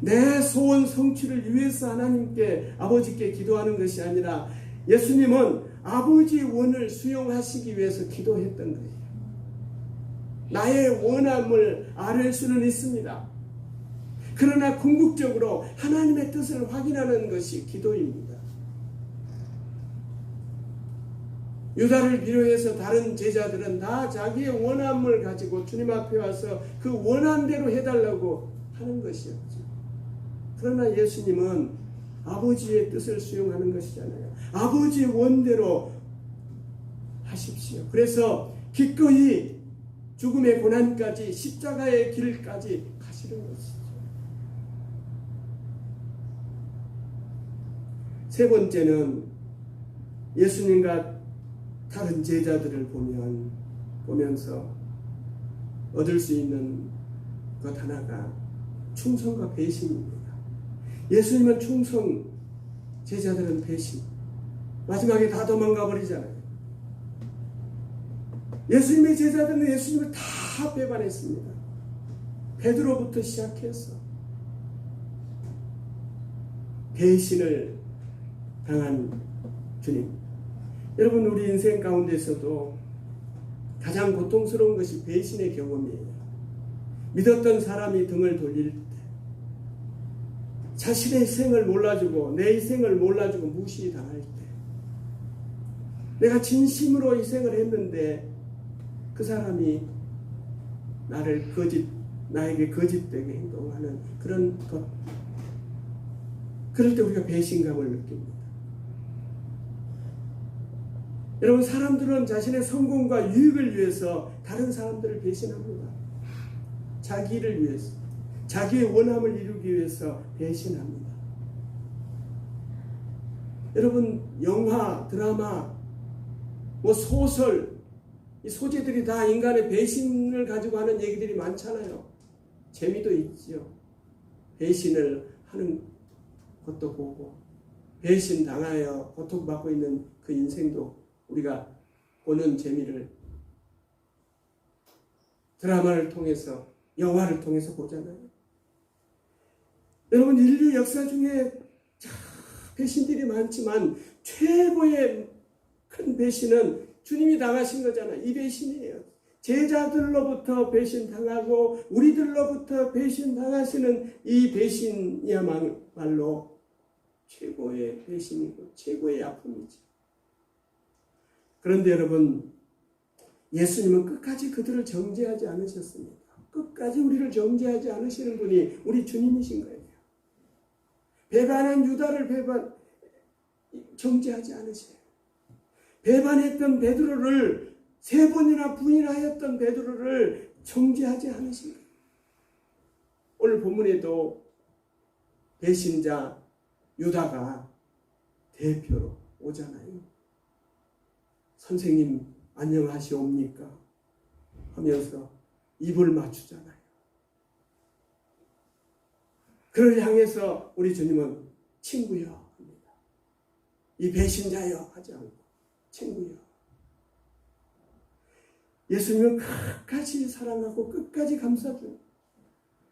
내 소원 성취를 위해서 하나님께 아버지께 기도하는 것이 아니라 예수님은 아버지의 원을 수용하시기 위해서 기도했던 거예요. 나의 원함을 아뢰 수는 있습니다. 그러나 궁극적으로 하나님의 뜻을 확인하는 것이 기도입니다. 유다를 비롯해서 다른 제자들은 다 자기의 원함을 가지고 주님 앞에 와서 그 원함대로 해달라고 하는 것이었죠. 그러나 예수님은 아버지의 뜻을 수용하는 것이잖아요. 아버지의 원대로 하십시오. 그래서 기꺼이 죽음의 고난까지 십자가의 길까지 가시는 것이죠. 세 번째는 예수님과 다른 제자들을 보면서 얻을 수 있는 것 하나가 충성과 배신입니다. 예수님은 충성, 제자들은 배신. 마지막에 다 도망가 버리잖아요. 예수님의 제자들은 예수님을 다 배반했습니다. 베드로부터 시작해서 배신을 당한 주님. 여러분 우리 인생 가운데서도 가장 고통스러운 것이 배신의 경험이에요. 믿었던 사람이 등을 돌릴 때, 자신의 희생을 몰라주고 내 희생을 몰라주고 무시당할 때, 내가 진심으로 희생을 했는데 그 사람이 나에게 거짓되게 행동하는 그런 것, 그럴 때 우리가 배신감을 느낍니다. 여러분 사람들은 자신의 성공과 유익을 위해서 다른 사람들을 배신합니다. 자기를 위해서, 자기의 원함을 이루기 위해서 배신합니다. 여러분 영화, 드라마, 소설, 이 소재들이 다 인간의 배신을 가지고 하는 얘기들이 많잖아요. 재미도 있죠. 배신을 하는 것도 보고 배신 당하여 고통받고 있는 그 인생도 우리가 보는 재미를 드라마를 통해서, 영화를 통해서 보잖아요. 여러분 인류 역사 중에 배신들이 많지만 최고의 큰 배신은 주님이 당하신 거잖아요. 이 배신이에요. 제자들로부터 배신당하고 우리들로부터 배신당하시는 이 배신이야말로 최고의 배신이고 최고의 아픔이죠. 그런데 여러분 예수님은 끝까지 그들을 정죄하지 않으셨습니다. 끝까지 우리를 정죄하지 않으시는 분이 우리 주님이신 거예요. 배반한 유다를 정죄하지 않으세요. 배반했던 베드로를 3번이나 부인하였던 베드로를 정죄하지 않으신가? 오늘 본문에도 배신자 유다가 대표로 오잖아요. 선생님 안녕하시옵니까? 하면서 입을 맞추잖아요. 그를 향해서 우리 주님은 친구여 합니다. 이 배신자여 하지 않고 친구여. 예수님은 끝까지 사랑하고 끝까지 감싸주는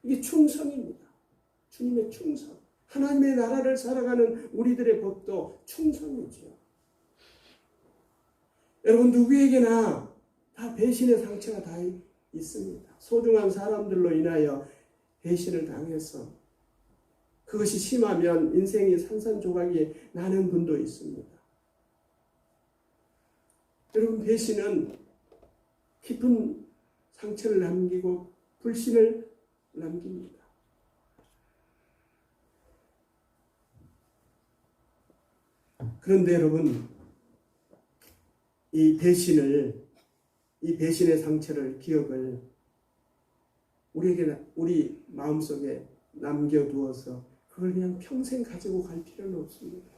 이게 충성입니다. 주님의 충성. 하나님의 나라를 살아가는 우리들의 법도 충성이죠. 여러분 누구에게나 다 배신의 상처가 다 있습니다. 소중한 사람들로 인하여 배신을 당해서 그것이 심하면 인생이 산산조각이 나는 분도 있습니다. 여러분 배신은 깊은 상처를 남기고 불신을 남깁니다. 그런데 여러분 이 배신의 상처를 기억을 우리 마음속에 남겨두어서 그걸 그냥 평생 가지고 갈 필요는 없습니다.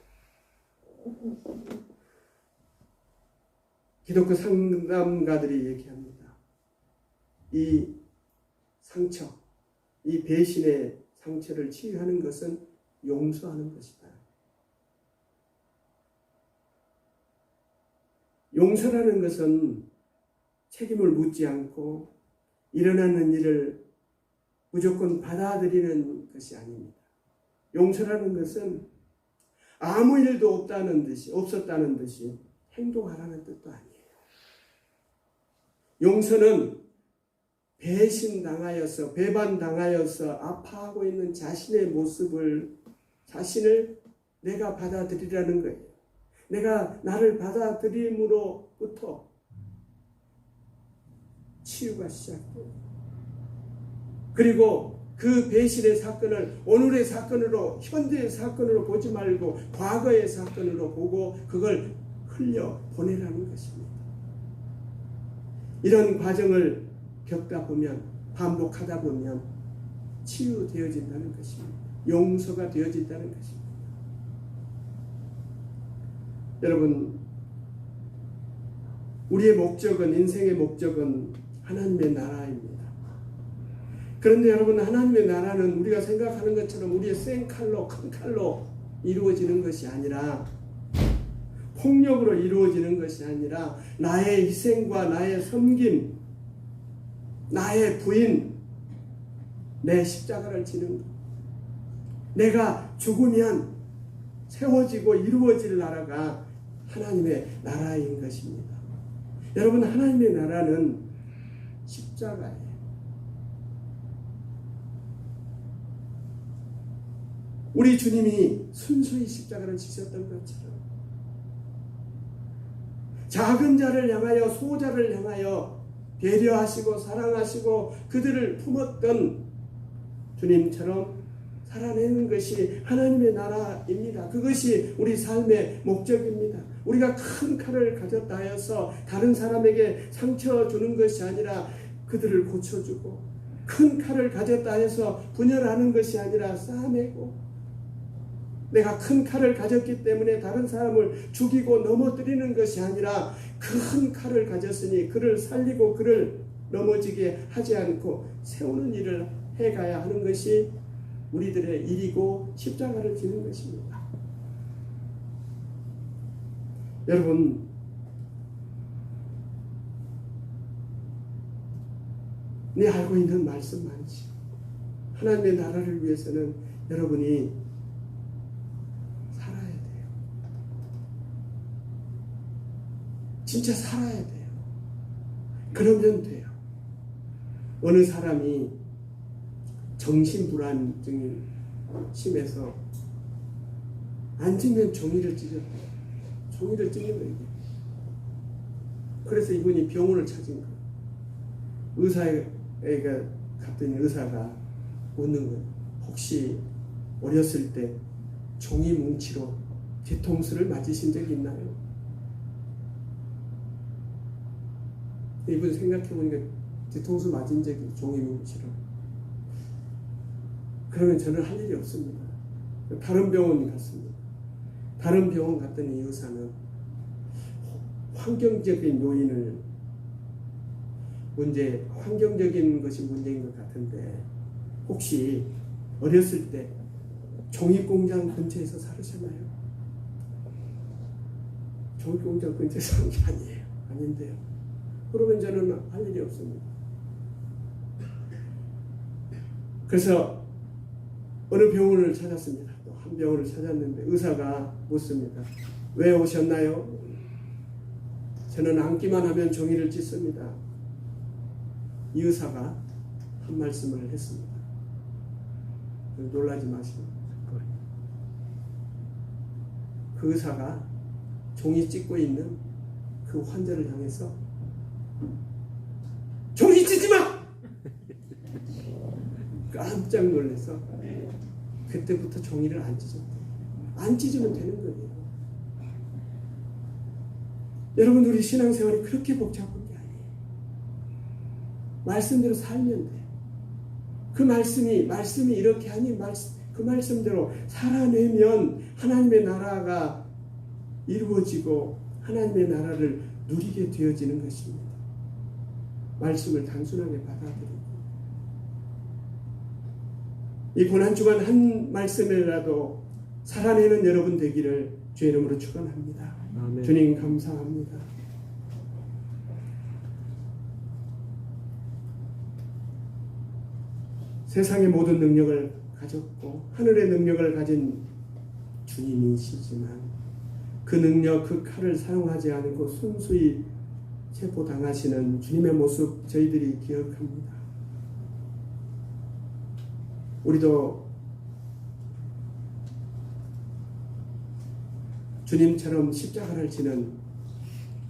기독교 상담가들이 얘기합니다. 이 상처, 이 배신의 상처를 치유하는 것은 용서하는 것이다. 용서라는 것은 책임을 묻지 않고 일어나는 일을 무조건 받아들이는 것이 아닙니다. 용서라는 것은 아무 일도 없었다는 듯이 행동하라는 뜻도 아니에요. 용서는 배반당하여서 아파하고 있는 자신의 자신을 내가 받아들이라는 거예요. 내가 나를 받아들임으로부터 치유가 시작돼요. 그리고 그 배신의 사건을 오늘의 사건으로, 현재의 사건으로 보지 말고 과거의 사건으로 보고 그걸 흘려 보내라는 것입니다. 이런 과정을 겪다 보면, 반복하다 보면 치유되어진다는 것입니다. 용서가 되어진다는 것입니다. 여러분, 우리의 목적은, 인생의 목적은 하나님의 나라입니다. 그런데 여러분, 하나님의 나라는 우리가 생각하는 것처럼 우리의 센 칼로, 큰 칼로 이루어지는 것이 아니라, 폭력으로 이루어지는 것이 아니라 나의 희생과 나의 섬김, 나의 부인, 내 십자가를 지는 것. 내가 죽으면 세워지고 이루어질 나라가 하나님의 나라인 것입니다. 여러분, 하나님의 나라는 십자가예요. 우리 주님이 순수히 십자가를 지셨던 것처럼 작은 자를 향하여, 소자를 향하여 배려하시고 사랑하시고 그들을 품었던 주님처럼 살아내는 것이 하나님의 나라입니다. 그것이 우리 삶의 목적입니다. 우리가 큰 칼을 가졌다 하여서 다른 사람에게 상처 주는 것이 아니라 그들을 고쳐주고, 큰 칼을 가졌다 해서 분열하는 것이 아니라 쌓아내고, 내가 큰 칼을 가졌기 때문에 다른 사람을 죽이고 넘어뜨리는 것이 아니라 큰 칼을 가졌으니 그를 살리고 그를 넘어지게 하지 않고 세우는 일을 해가야 하는 것이 우리들의 일이고 십자가를 지는 것입니다. 여러분, 내 알고 있는 말씀 많지. 하나님의 나라를 위해서는 여러분이 살아야 돼요. 진짜 살아야 돼요. 그러면 돼요. 어느 사람이 정신불안증이 심해서 앉으면 종이를 찢었대요. 종이를 찢는 거예요. 그래서 이분이 병원을 찾은 거예요. 의사가 갔더니 의사가 묻는 거예요. 혹시 어렸을 때 종이 뭉치로 뒤통수를 맞으신 적이 있나요? 이분 생각해보니까 뒤통수 맞은 적이 종이뭉치로. 그러면 저는 할 일이 없습니다. 다른 병원 갔습니다. 다른 병원 갔더니 의사는 환경적인 요인을 환경적인 것이 문제인 것 같은데 혹시 어렸을 때 종이공장 근처에서 살으셨나요? 종이공장 근처에서 사는 게 아니에요. 아닌데요. 그러면 저는 할 일이 없습니다. 그래서 어느 병원을 찾았습니다. 또 한 병원을 찾았는데 의사가 묻습니다. 왜 오셨나요? 저는 앉기만 하면 종이를 찢습니다. 이 의사가 한 말씀을 했습니다. 놀라지 마시고. 그 의사가 종이 찢고 있는 그 환자를 향해서 종이 찢지 마! 깜짝 놀라서 그때부터 종이를 안 찢었대요. 안 찢으면 되는 거예요. 여러분, 우리 신앙생활이 그렇게 복잡한 게 아니에요. 말씀대로 살면 돼요. 그 말씀이 이렇게 하니 그 말씀대로 살아내면 하나님의 나라가 이루어지고 하나님의 나라를 누리게 되어지는 것입니다. 말씀을 단순하게 받아들이고 이 고난주간 한 말씀이라도 살아내는 여러분 되기를 주의 이름으로 축원합니다. 아멘. 주님 감사합니다. 세상의 모든 능력을 가졌고 하늘의 능력을 가진 주님이시지만 그 능력, 그 칼을 사용하지 않고 순수히 체포당하시는 주님의 모습 저희들이 기억합니다. 우리도 주님처럼 십자가를 지는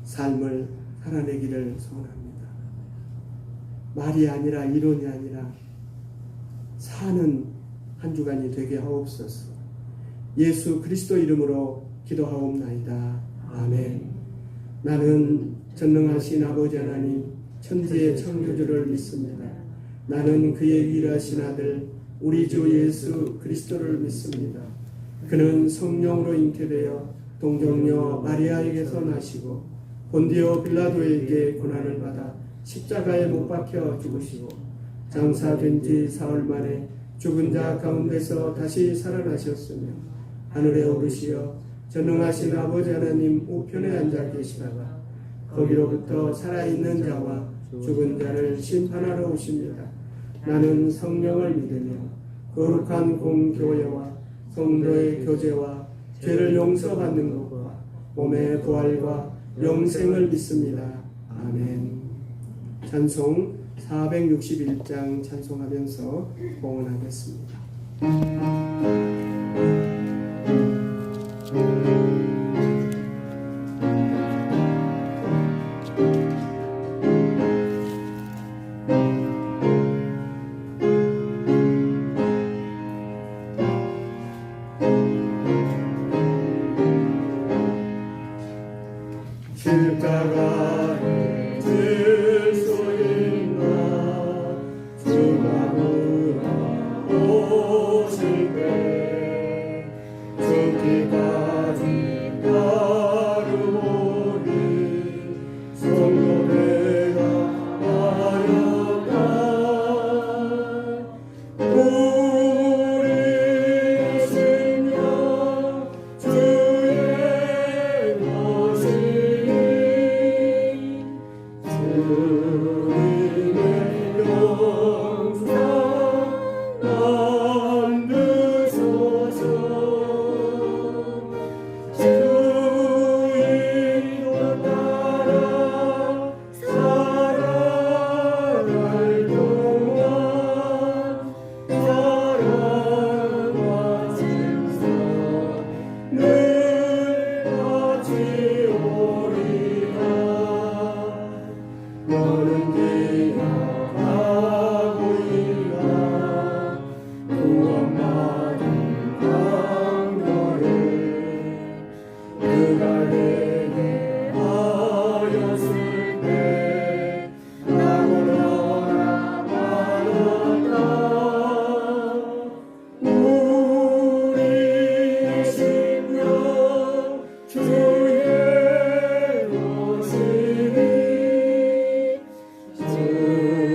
삶을 살아내기를 소원합니다. 말이 아니라 이론이 아니라 사는 한 주간이 되게 하옵소서. 예수 그리스도 이름으로 기도하옵나이다. 아멘. 나는 전능하신 아버지 하나님 천지의 창조주를 믿습니다. 나는 그의 일하신 아들 우리 주 예수 그리스도를 믿습니다. 그는 성령으로 잉태되어 동정녀 마리아에게서 나시고 본디오 빌라도에게 고난을 받아 십자가에 못 박혀 죽으시고 장사된 지 사흘 만에 죽은 자 가운데서 다시 살아나셨으며 하늘에 오르시어 전능하신 아버지 하나님 우편에 앉아 계시다가 거기로부터 살아있는 자와 죽은 자를 심판하러 오십니다. 나는 성령을 믿으며 거룩한 공교회와 성도의 교제와 죄를 용서받는 것과 몸의 부활과 영생을 믿습니다. 아멘. 찬송 461장 찬송하면서 봉헌하겠습니다. 십자가를 질 수 있나 주가 오실 때 죽기까지 따르오니 성도되가 하였다. 우리의 생명 주의 것이니 주의 오시니 주님의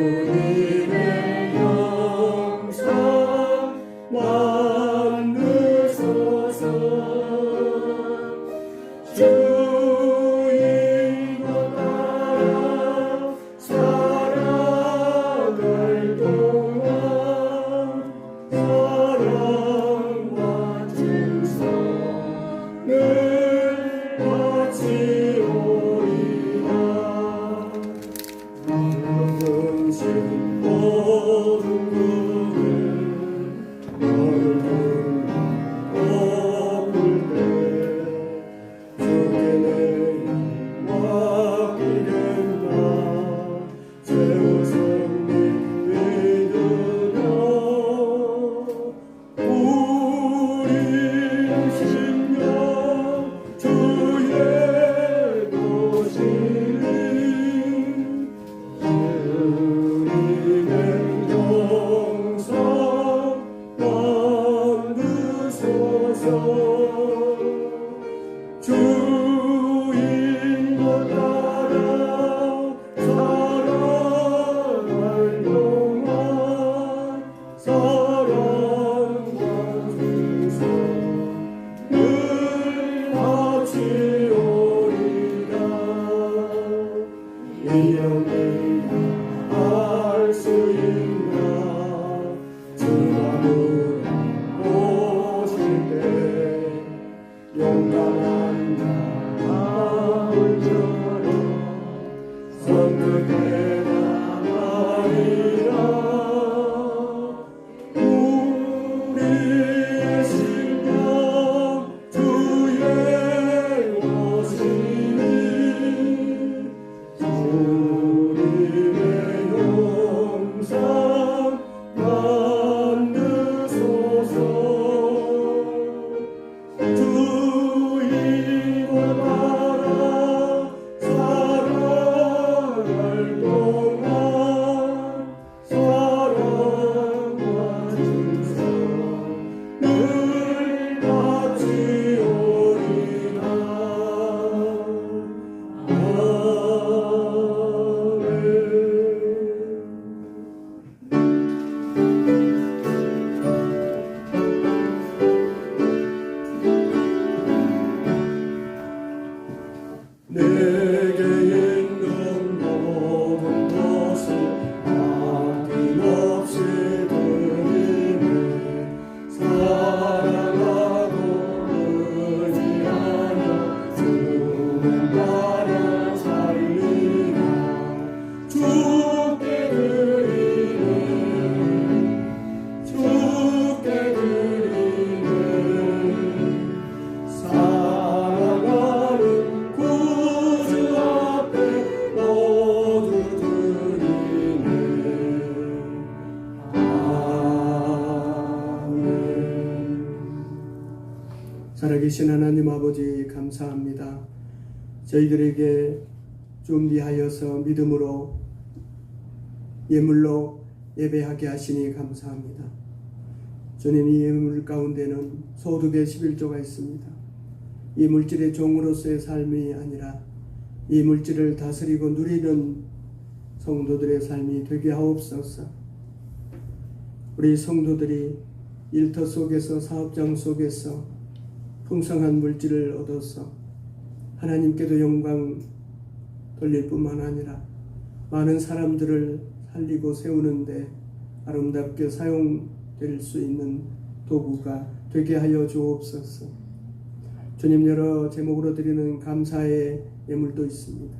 영광 만드소서. 주인 따라 살아갈 동안 사랑과 충성을 바치오리라. 음식 모든 것을 너를 엎을 때 주께 내 맡기겠나. 세우선 믿으며 우리 심령 주의 도시니 주님의 영광 만드소서. 주인과 따라 살아갈 동안 사랑과 충성을 바치오리라. 이 영이 알수 있나. 주가 오실 때 용감한 자울처럼 선뜻해 나가리라. 우리의 심령 주의 오시니 주님의 영광 만드소서. 주인과 따라 살아갈 동안 사랑과 충성을 바치오리라. 내게 있는 모든 것을 아낌없이 드리네. 사랑하고 의지하며 주는 따라 살리라. 주께 드리네. 주께 드리네. 사랑하는 구주 앞에 모두 드리네. 아멘. 살아계신 하나님 아버지 감사합니다. 저희들에게 준비하여서 믿음으로 예물로 예배하게 하시니 감사합니다. 주님, 이 예물 가운데는 소득의 11조가 있습니다. 이 물질의 종으로서의 삶이 아니라 이 물질을 다스리고 누리는 성도들의 삶이 되게 하옵소서. 우리 성도들이 일터 속에서 사업장 속에서 풍성한 물질을 얻어서 하나님께도 영광 돌릴 뿐만 아니라 많은 사람들을 살리고 세우는데 아름답게 사용될 수 있는 도구가 되게 하여 주옵소서. 주님, 여러 제목으로 드리는 감사의 예물도 있습니다.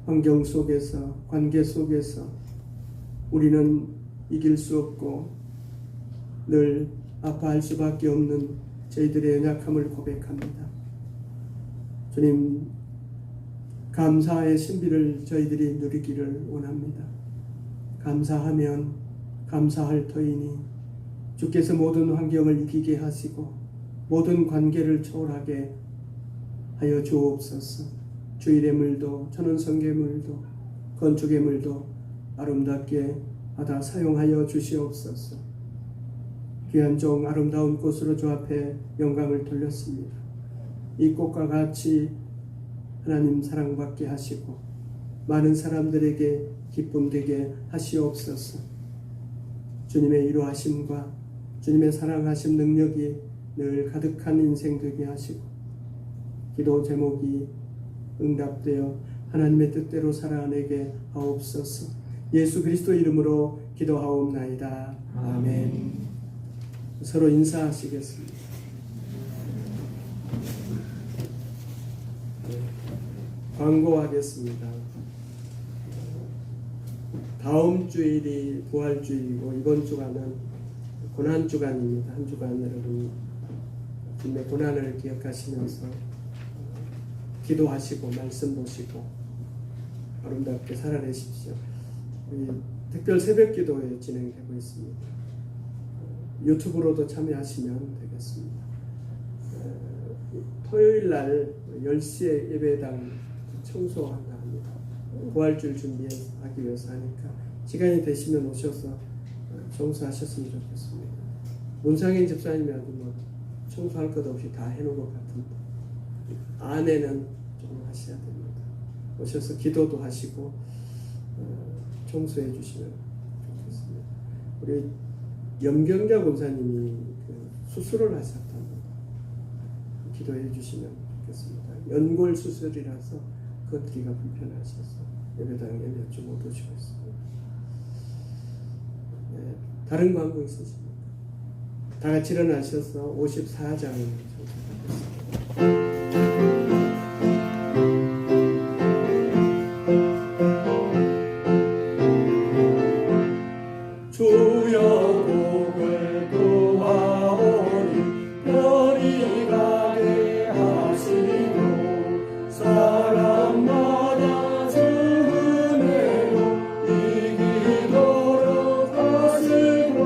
환경 속에서, 관계 속에서 우리는 이길 수 없고 늘 아파할 수밖에 없는 저희들의 연약함을 고백합니다. 주님, 감사의 신비를 저희들이 누리기를 원합니다. 감사하면 감사할 터이니 주께서 모든 환경을 이기게 하시고 모든 관계를 초월하게 하여 주옵소서. 주일의 물도 천원성계의 물도 건축의 물도 아름답게 받아 사용하여 주시옵소서. 귀한 종 아름다운 꽃으로 주 앞에 영광을 돌렸습니다. 이 꽃과 같이 하나님 사랑받게 하시고 많은 사람들에게 기쁨 되게 하시옵소서. 주님의 이루하심과 주님의 사랑하심 능력이 늘 가득한 인생 되게 하시고 기도 제목이 응답되어 하나님의 뜻대로 살아내게 하옵소서. 예수 그리스도 이름으로 기도하옵나이다. 아멘. 서로 인사하시겠습니다. 광고하겠습니다. 다음 주일이 부활주일이고 이번 주간은 고난주간입니다. 한 주간 여러분 주님의 고난을 기억하시면서 기도하시고 말씀 보시고 아름답게 살아내십시오. 특별 새벽기도에 진행되고 있습니다. 유튜브로도 참여하시면 되겠습니다. 토요일날 10시에 예배당 청소한다 합니다. 부활주일 준비하기 위해서 하니까 시간이 되시면 오셔서 청소하셨으면 좋겠습니다. 문상인 집사님이 아주 뭐 청소할 것 없이 다 해놓은 것 같은데 안에는 조금 하셔야 됩니다. 오셔서 기도도 하시고 청소해 주시면 좋겠습니다. 우리 염경자 권사님이 수술을 하셨답니다. 기도해 주시면 좋겠습니다. 연골 수술이라서 걷기가 불편하셔서 예배당에 몇 주 못 오시고 있습니다. 네, 다른 광고 있으십니까? 다 같이 일어나셔서 54장을 청소하겠습니다. 주여 복을 구하오니 별이 가게 하시고 사람마다 주 은혜로 이기도록 하시고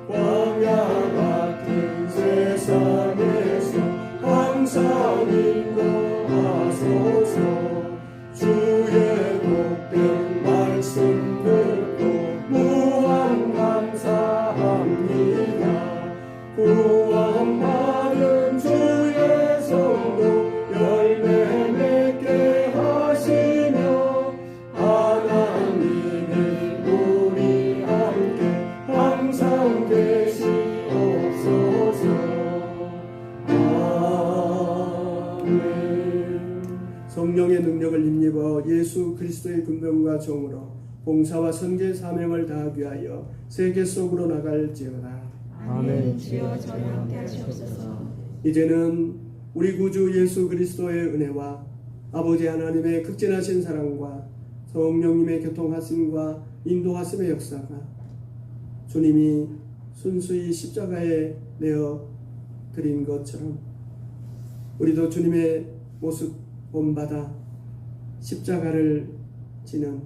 광야 같은 세상에서 항상 인도하소서. 주의 복된 말씀 듣고 무한 감사합니다. 구원받은 주의 성도 열매 맺게 하시며 하나님이 우리 함께 항상 계시옵소서. 아멘. 성령의 능력을 힘입어 예수 그리스도의 군병과 종으로 봉사와 선교의 사명을 다하기 위하여 세계 속으로 나갈지어다. 아멘. 주여 저희 함께 하시옵소서. 이제는 우리 구주 예수 그리스도의 은혜와 아버지 하나님의 극진하신 사랑과 성령님의 교통하심과 인도하심의 역사가 주님이 순수히 십자가에 내어 드린 것처럼 우리도 주님의 모습 본받아 십자가를 지는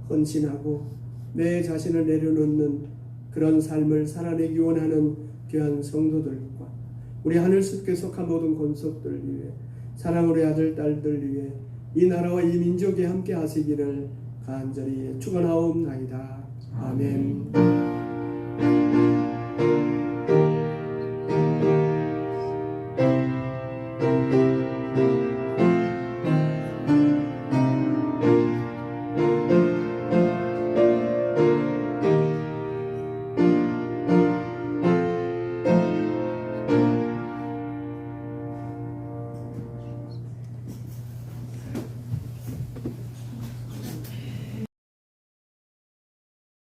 헌신하고 내 자신을 내려놓는 그런 삶을 살아내기 원하는 귀한 성도들과 우리 하늘숲에 속한 모든 권속들 위해 사랑으로 아들 딸들 위해 이 나라와 이 민족이 함께 하시기를 간절히 축원하옵나이다. 아멘.